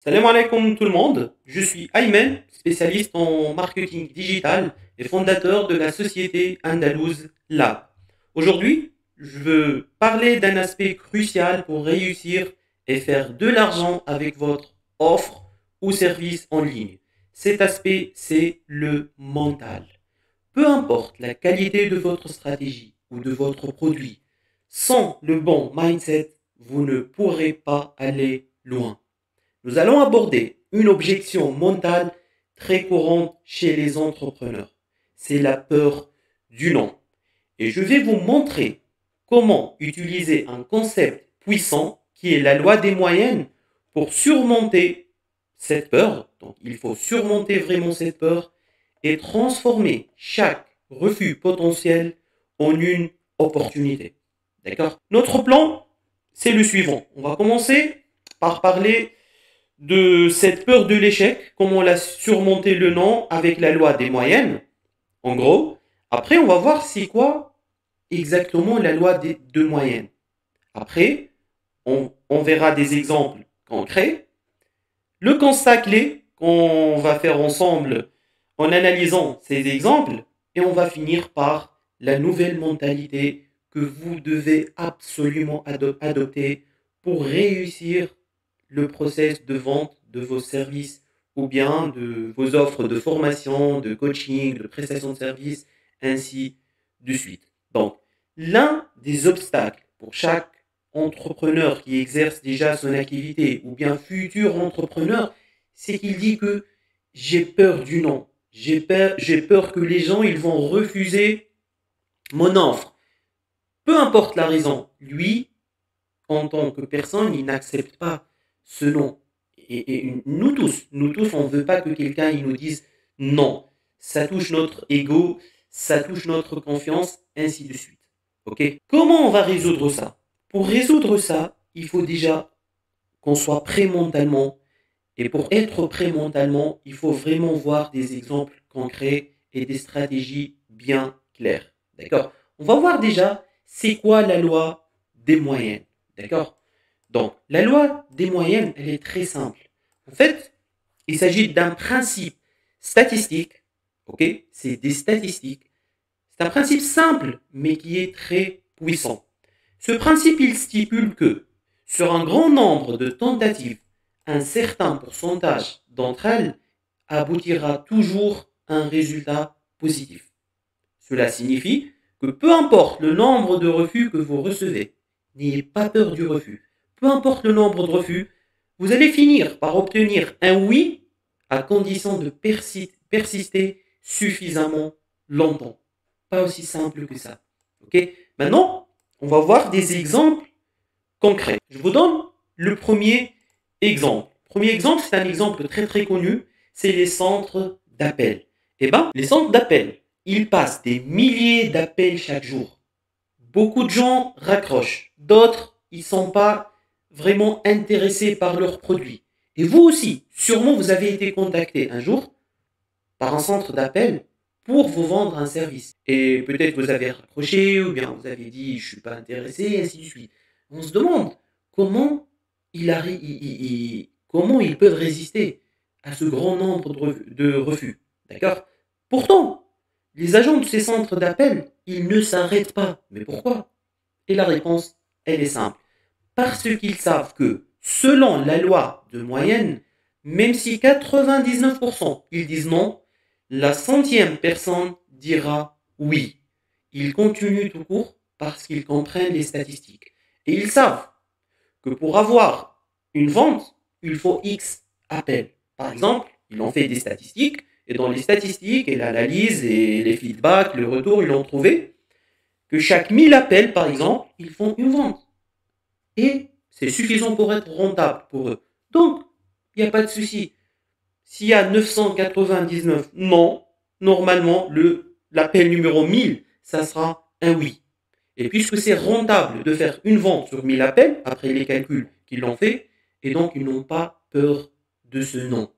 Salam alaikum tout le monde, je suis Ayman, spécialiste en marketing digital et fondateur de la société Andalouse Lab. Aujourd'hui, je veux parler d'un aspect crucial pour réussir et faire de l'argent avec votre offre ou service en ligne. Cet aspect, c'est le mental. Peu importe la qualité de votre stratégie ou de votre produit, sans le bon mindset, vous ne pourrez pas aller loin. Nous allons aborder une objection mentale très courante chez les entrepreneurs. C'est la peur du non. Et je vais vous montrer comment utiliser un concept puissant qui est la loi des moyennes pour surmonter cette peur. Donc il faut surmonter vraiment cette peur et transformer chaque refus potentiel en une opportunité. D'accord? Notre plan, c'est le suivant. On va commencer par parler de cette peur de l'échec, comment la surmonter le non avec la loi des moyennes, en gros. Après, on va voir c'est quoi exactement la loi des deux moyennes. Après, on verra des exemples concrets. Le constat clé qu'on va faire ensemble en analysant ces exemples et on va finir par la nouvelle mentalité que vous devez absolument adopter pour réussir le process de vente de vos services ou bien de vos offres de formation, de coaching, de prestation de services, ainsi de suite. Donc, l'un des obstacles pour chaque entrepreneur qui exerce déjà son activité ou bien futur entrepreneur, c'est qu'il dit que j'ai peur du non. J'ai peur que les gens ils vont refuser mon offre. Peu importe la raison, lui, en tant que personne, il n'accepte pas ce non. Et nous tous, on ne veut pas que quelqu'un il nous dise non. Ça touche notre ego, ça touche notre confiance, ainsi de suite. Ok? Comment on va résoudre ça? Pour résoudre ça, il faut déjà qu'on soit prêt mentalement. Et pour être prêt mentalement, il faut vraiment voir des exemples concrets et des stratégies bien claires. D'accord? On va voir déjà c'est quoi la loi des moyennes. D'accord? Donc, la loi des moyennes, elle est très simple. En fait, il s'agit d'un principe statistique. Ok? C'est des statistiques. C'est un principe simple, mais qui est très puissant. Ce principe, il stipule que sur un grand nombre de tentatives, un certain pourcentage d'entre elles aboutira toujours à un résultat positif. Cela signifie que peu importe le nombre de refus que vous recevez, n'ayez pas peur du refus. Peu importe le nombre de refus, vous allez finir par obtenir un oui à condition de persister suffisamment longtemps. Pas aussi simple que ça. Ok? Maintenant, on va voir des exemples concrets. Je vous donne le premier exemple. Premier exemple, c'est un exemple très très connu, c'est les centres d'appel. Eh bien, les centres d'appel, ils passent des milliers d'appels chaque jour. Beaucoup de gens raccrochent, d'autres, ils ne sont pas vraiment intéressés par leurs produits. Et vous aussi, sûrement vous avez été contacté un jour par un centre d'appel pour vous vendre un service. Et peut-être vous avez raccroché ou bien vous avez dit je ne suis pas intéressé, et ainsi de suite. On se demande comment comment ils peuvent résister à ce grand nombre de refus. D'accord? Pourtant, les agents de ces centres d'appel, ils ne s'arrêtent pas. Mais pourquoi? Et la réponse, elle est simple. Parce qu'ils savent que, selon la loi de moyenne, même si 99% ils disent non, la centième personne dira oui. Ils continuent tout court parce qu'ils comprennent les statistiques. Et ils savent que pour avoir une vente, il faut X appels. Par exemple, ils ont fait des statistiques, et dans les statistiques et l'analyse et les feedbacks, le retour, ils ont trouvé que chaque 1000 appels, par exemple, ils font une vente. Et c'est suffisant pour être rentable pour eux. Donc, il n'y a pas de souci. S'il y a 999 non, normalement, l'appel numéro 1000, ça sera un oui. Et puisque c'est rentable de faire une vente sur 1000 appels, après les calculs qu'ils l'ont fait, et donc ils n'ont pas peur de ce non.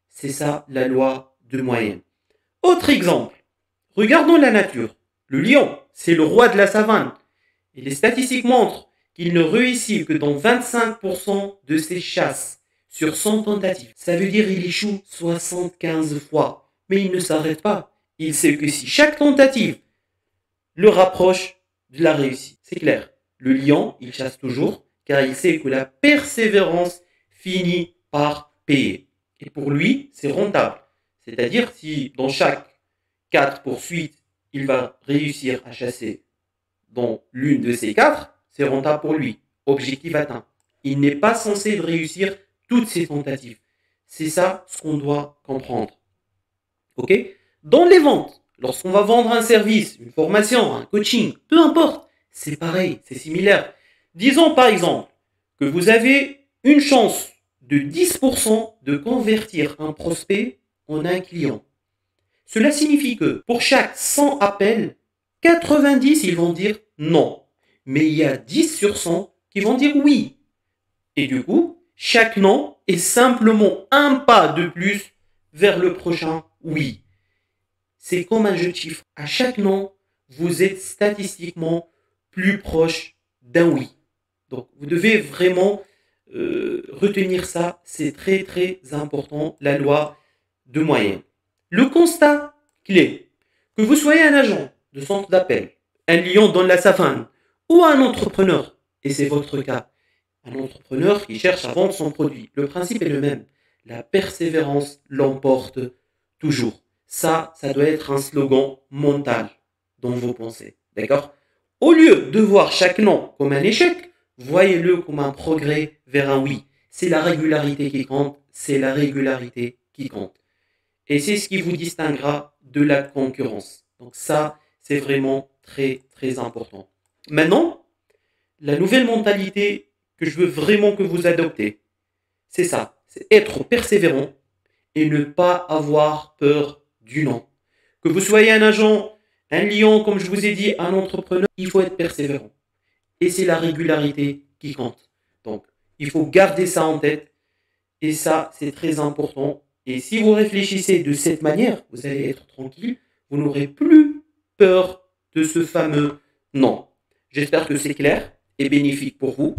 C'est ça la loi de moyenne. Autre exemple, regardons la nature. Le lion, c'est le roi de la savane. Et les statistiques montrent qu'il ne réussit que dans 25% de ses chasses. sur 100 tentatives. Ça veut dire qu'il échoue 75 fois. Mais il ne s'arrête pas. Il sait que si chaque tentative le rapproche de la réussite, c'est clair. Le lion, il chasse toujours, car il sait que la persévérance finit par payer. Et pour lui, c'est rentable. C'est-à-dire, si dans chaque 4 poursuites, il va réussir à chasser dans l'une de ces 4, c'est rentable pour lui. Objectif atteint. Il n'est pas censé réussir toutes ses tentatives. C'est ça ce qu'on doit comprendre. Ok? Dans les ventes, lorsqu'on va vendre un service, une formation, un coaching, peu importe, c'est pareil, c'est similaire. Disons par exemple que vous avez une chance de 10% de convertir un prospect en un client. Cela signifie que pour chaque 100 appels, 90 ils vont dire non. Mais il y a 10 sur 100 qui vont dire oui. Et du coup, chaque non est simplement un pas de plus vers le prochain oui. C'est comme un jeu de chiffres. À chaque non, vous êtes statistiquement plus proche d'un oui. Donc, vous devez vraiment retenir ça. C'est très, très important, la loi de moyenne. Le constat clé, que vous soyez un agent de centre d'appel, un lion dans la savane ou un entrepreneur, et c'est votre cas, un entrepreneur qui cherche à vendre son produit, le principe est le même. La persévérance l'emporte toujours. Ça doit être un slogan mental dans vos pensées. D'accord? Au lieu de voir chaque non comme un échec, voyez-le comme un progrès vers un oui. C'est la régularité qui compte, c'est la régularité qui compte. Et c'est ce qui vous distinguera de la concurrence. Donc ça, c'est vraiment très, très important. Maintenant, la nouvelle mentalité que je veux vraiment que vous adoptez, c'est ça. C'est être persévérant et ne pas avoir peur du non. Que vous soyez un agent, un lion, comme je vous ai dit, un entrepreneur, il faut être persévérant. Et c'est la régularité qui compte. Donc, il faut garder ça en tête. Et ça, c'est très important. Et si vous réfléchissez de cette manière, vous allez être tranquille. Vous n'aurez plus peur de ce fameux non. J'espère que c'est clair et bénéfique pour vous.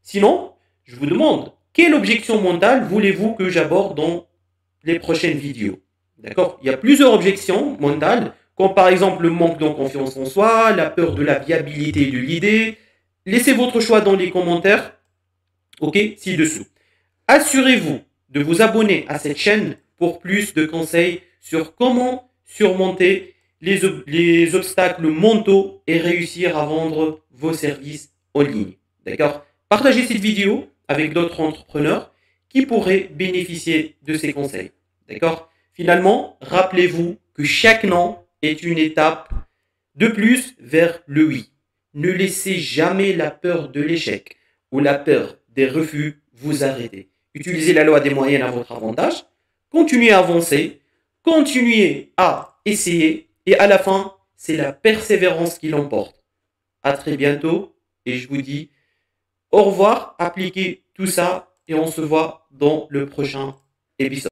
Sinon, je vous demande, quelle objection mentale voulez-vous que j'aborde dans les prochaines vidéos? D'accord? Il y a plusieurs objections mentales, comme par exemple le manque de confiance en soi, la peur de la viabilité de l'idée. Laissez votre choix dans les commentaires, ok, ci-dessous. Assurez-vous de vous abonner à cette chaîne pour plus de conseils sur comment surmonter les obstacles mentaux et réussir à vendre vos services en ligne. D'accord? Partagez cette vidéo avec d'autres entrepreneurs qui pourraient bénéficier de ces conseils. D'accord? Finalement, rappelez-vous que chaque non est une étape de plus vers le oui. Ne laissez jamais la peur de l'échec ou la peur des refus vous arrêter. Utilisez la loi des moyennes à votre avantage. Continuez à avancer. Continuez à essayer. Et à la fin, c'est la persévérance qui l'emporte. À très bientôt. Et je vous dis au revoir. Appliquez tout ça. Et on se voit dans le prochain épisode.